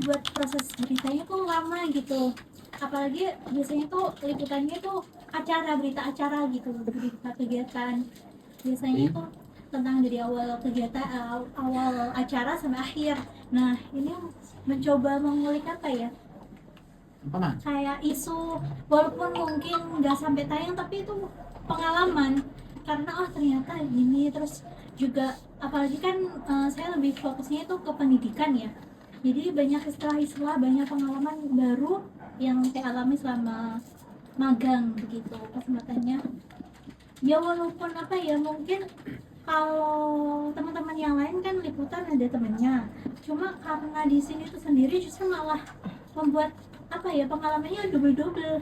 membuat proses beritanya tuh lama gitu. Apalagi biasanya tuh liputannya tuh berita acara gitu, berita kegiatan. Biasanya tuh tentang dari awal kegiatan, awal acara sampai akhir. Nah, ini mencoba mengulik apa ya? Kayak isu, walaupun mungkin nggak sampai tayang, tapi itu pengalaman. Karena ternyata gini, terus juga apalagi kan saya lebih fokusnya itu ke pendidikan ya. Jadi banyak istilah-istilah, banyak pengalaman baru yang saya alami selama magang begitu. Kesempatannya ya walaupun apa ya, mungkin kalau teman-teman yang lain kan liputan ada temennya, cuma karena di sini tuh sendiri justru malah membuat apa ya, pengalamannya double gitu.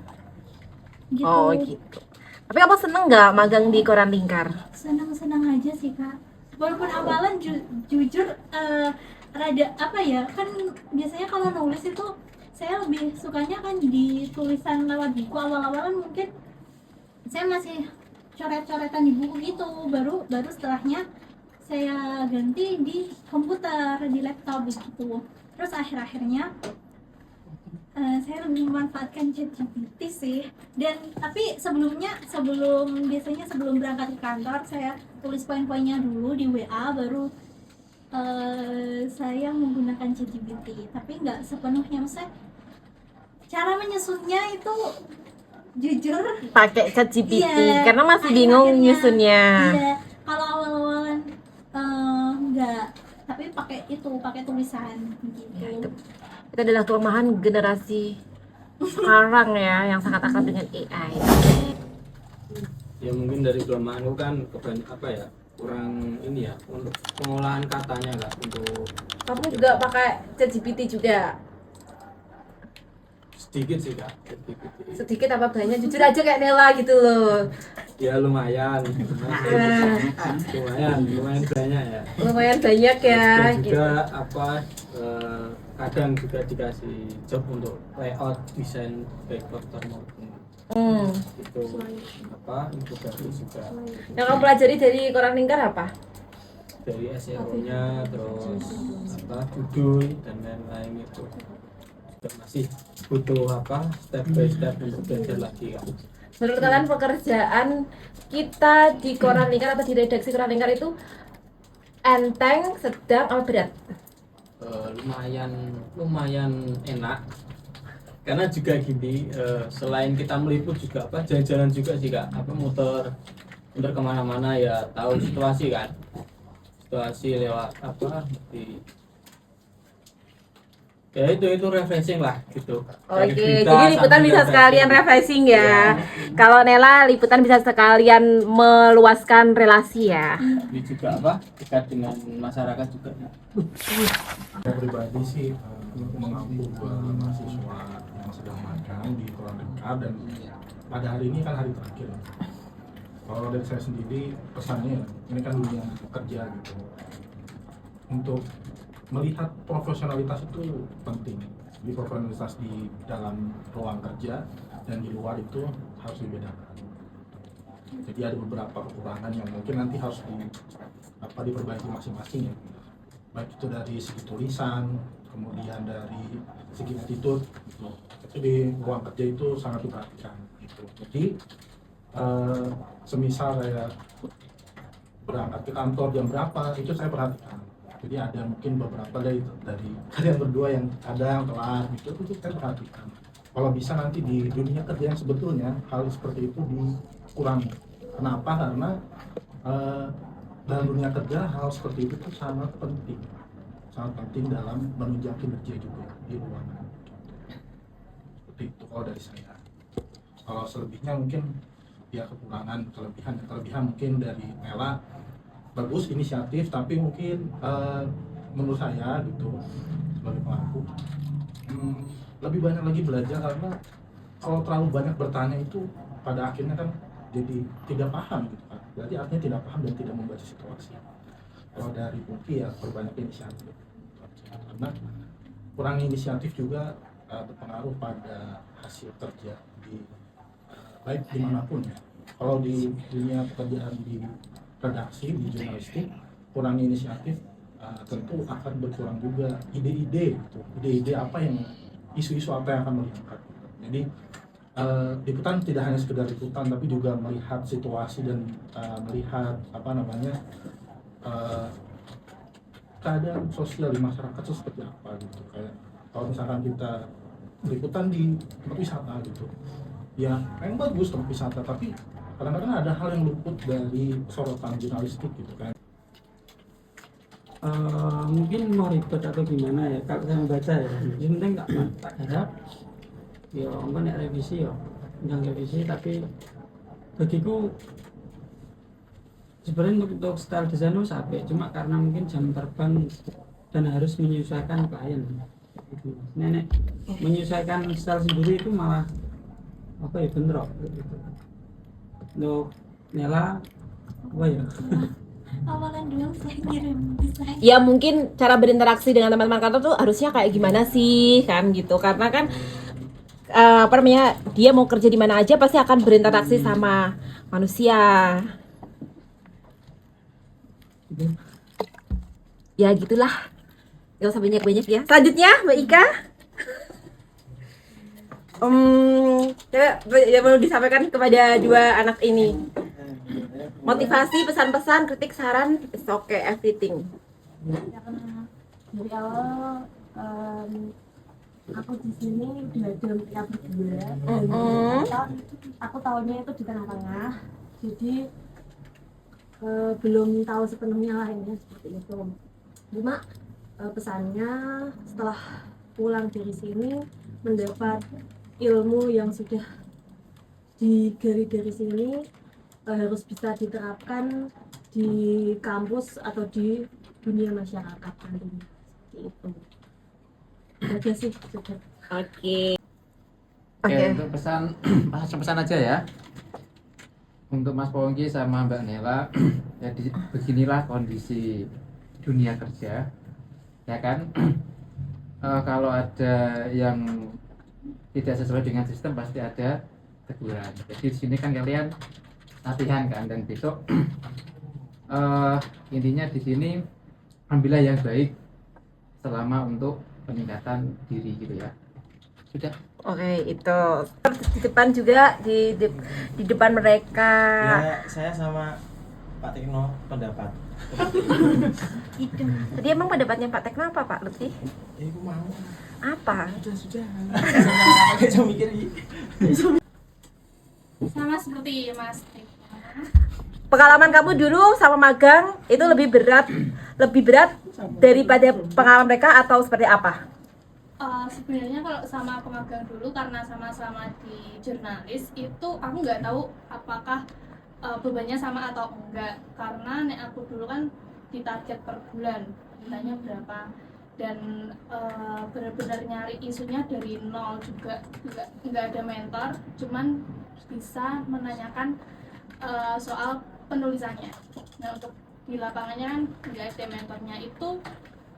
Oh gitu. Tapi kamu seneng nggak magang di Koran Lingkar? Senang-senang aja sih kak, walaupun awalan jujur rada apa ya, kan biasanya kalau nulis itu saya lebih sukanya kan di tulisan lewat buku. Awal-awalan mungkin saya masih coret-coretan di buku gitu, baru setelahnya saya ganti di komputer, di laptop gitu. Terus akhir-akhirnya saya lebih memanfaatkan ChatGPT sih. Dan tapi sebelum biasanya sebelum berangkat ke kantor saya tulis poin-poinnya dulu di WA, baru saya menggunakan ChatGPT. Tapi nggak sepenuhnya, maksudnya cara menyusunnya itu jujur Pakai ChatGPT iya, karena masih bingung nyusunnya. iya, kalau awal-awalan enggak, tapi pakai tulisan gitu. Ya, itu adalah kelemahan generasi sekarang ya, yang sangat akrab dengan AI. Ya mungkin dari kelemahan itu kan apa ya, kurang ini ya untuk pengolahan katanya nggak untuk. Kamu juga pakai ChatGPT juga? Sedikit sih kak, Sedikit apa banyak? Jujur aja kayak Nela gitu loh. ya lumayan Nah, lumayan banyak ya. lumayan banyak ya. Dan Gitu. juga apa kadang juga dikasih job untuk layout desain backcover maupun itu apa infografis juga. Yang kamu pelajari dari Koran Lingkar apa? Dari SEO-nya, terus apa judul dan lain-lain itu juga masih butuh apa step by step untuk belajar lagi kan. Menurut kalian pekerjaan kita di Koran Lingkar atau di redaksi Koran Lingkar itu enteng, sedang, atau berat? Lumayan enak karena juga gini, selain kita meliput juga apa jalan-jalan juga sih kak, apa muter kemana-mana ya, tahu situasi kan, situasi lewat apa di ya itu refreshing lah gitu. Oke, jadi liputan bisa sekalian refreshing ya. Kalau Nela liputan bisa sekalian meluaskan relasi ya. Ini juga apa dekat dengan masyarakat juga. Saya pribadi sih mengaku mahasiswa yang sedang magang di Koran Lingkar, dan pada hari ini kan hari terakhir. Kalau dari saya sendiri pesannya, ini kan dunia kerja gitu. Untuk melihat profesionalitas itu penting. Jadi profesionalitas di dalam ruang kerja dan di luar itu harus dibedakan. Jadi ada beberapa kekurangan yang mungkin nanti harus diperbaiki masing-masing ya. Baik itu dari segi tulisan, kemudian dari segi attitude gitu. Itu di ruang kerja itu sangat diperhatikan gitu. Jadi semisal saya berangkat ke kantor jam berapa itu saya perhatikan. Jadi ada mungkin beberapa dari kalian berdua yang kadang telat gitu, itu saya perhatikan. Kalau bisa nanti di dunia kerja yang sebetulnya hal seperti itu dikurangi. Kenapa? Karena dalam dunia kerja hal seperti itu tuh sangat penting dalam menunjang kinerja juga di ruangan. Seperti itu kalau dari saya. Kalau selebihnya mungkin ya kekurangan, kelebihan mungkin dari Nela bagus inisiatif, tapi mungkin menurut saya gitu sebagai pelaku lebih banyak lagi belajar, karena kalau terlalu banyak bertanya itu pada akhirnya kan jadi tidak paham gitu kan, berarti artinya tidak paham dan tidak membaca situasi. Kalau dari Pungki ya berbanyak inisiatif, karena kurang inisiatif juga berpengaruh pada hasil kerja di baik dimanapun ya. Kalau di dunia pekerjaan di redaksi, di jurnalistik, kurang inisiatif tentu akan berkurang juga ide-ide gitu. Ide-ide apa yang isu-isu apa yang akan melihat. Jadi liputan tidak hanya sekedar liputan tapi juga melihat situasi dan melihat keadaan sosial di masyarakat itu seperti apa gitu. Kayak kalau misalkan kita liputan di tempat wisata gitu, ya memang bagus tempat wisata, tapi kadang-kadang ada hal yang luput dari sorotan jurnalistik gitu kan. Mungkin mau ribet atau gimana ya kalau saya membaca ya, yang penting tak garap ya mungkin nek revisi ya yang revisi, tapi bagiku sebenarnya untuk style desain itu sampai cuma karena mungkin jam terbang dan harus menyesuaikan klien gitu. Nenek menyesuaikan style sendiri itu malah apa ya bentrok gitu. Untuk Nela apa ya Awalan dulu saya kirim desain. Ya mungkin cara berinteraksi dengan teman-teman kantor tuh harusnya kayak gimana sih kan gitu, karena kan dia mau kerja di mana aja pasti akan berinteraksi sama manusia. Ya gitulah, gak usah banyak-banyak ya. Selanjutnya Mbak Ika, yang mau disampaikan kepada dua anak ini, motivasi, pesan-pesan, kritik, saran, it's okay, everything. Karena dari awal aku di sini udah ada mereka berdua dan ternyata aku tahunya itu di tengah-tengah, jadi belum tahu sepenuhnya lah ini seperti itu. Cuma pesannya setelah pulang dari sini mendapat ilmu yang sudah digali dari sini harus bisa diterapkan di kampus atau di dunia masyarakat nantinya, seperti itu. Aja sih sudah. Oke. Untuk pesan aja ya. Untuk Mas Pongki sama Mbak Nela, ya beginilah kondisi dunia kerja, ya kan? Kalau ada yang tidak sesuai dengan sistem pasti ada teguran. Jadi di sini kan kalian latihan kan, dan besok intinya di sini ambillah yang baik selama untuk peningkatan diri gitu ya. Sudah. Oke, itu di depan juga di depan mereka. Ya, saya sama Pak Tekno pendapat. Tadi emang pendapatnya Pak Tekno apa Pak Lutfi? Ya, aku mau. Apa? Sudah. Saya nggak mikir ini. Sama seperti Mas Tekno. Pengalaman kamu dulu sama magang itu lebih berat daripada pengalaman mereka atau seperti apa? Sebenarnya kalau sama pemagang dulu karena sama-sama di jurnalis itu aku nggak tahu apakah bebannya sama atau enggak, karena nek aku dulu kan ditarget per bulan mintanya berapa, dan benar-benar nyari isunya dari nol juga, nggak ada mentor, cuman bisa menanyakan soal penulisannya. Nah untuk di lapangannya kan nggak ada mentornya, itu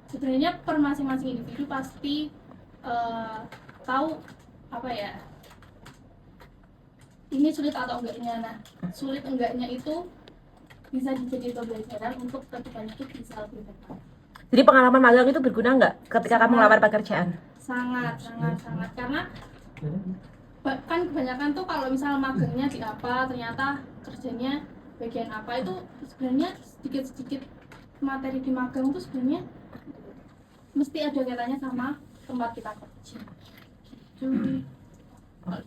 sebenarnya per masing-masing individu pasti tahu apa ya ini sulit atau enggaknya. Nah sulit enggaknya itu bisa dijadikan pembelajaran untuk kedepannya itu bisa lebih depan. Jadi pengalaman magang itu berguna nggak ketika kamu melamar pekerjaan? Sangat karena kan kebanyakan tuh kalau misal magangnya di apa ternyata kerjanya bagian apa, itu sebenarnya sedikit materi di magang itu sebenarnya mesti ada kaitannya sama tempat kita kerja gitu.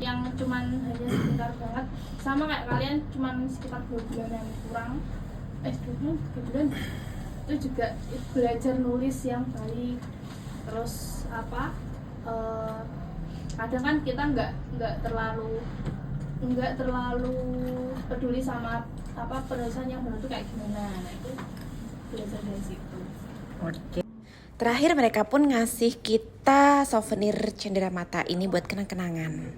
Yang cuman hanya sebentar banget, sama kayak kalian cuman sekitar 2 bulan yang kurang 2 bulan itu juga belajar nulis yang baik. Terus apa kadang kan kita nggak terlalu peduli sama apa penulisan yang benar tuh kayak gimana. Nah itu belajar dari situ. Oke. Terakhir mereka pun ngasih kita souvenir cenderamata ini buat kenang-kenangan.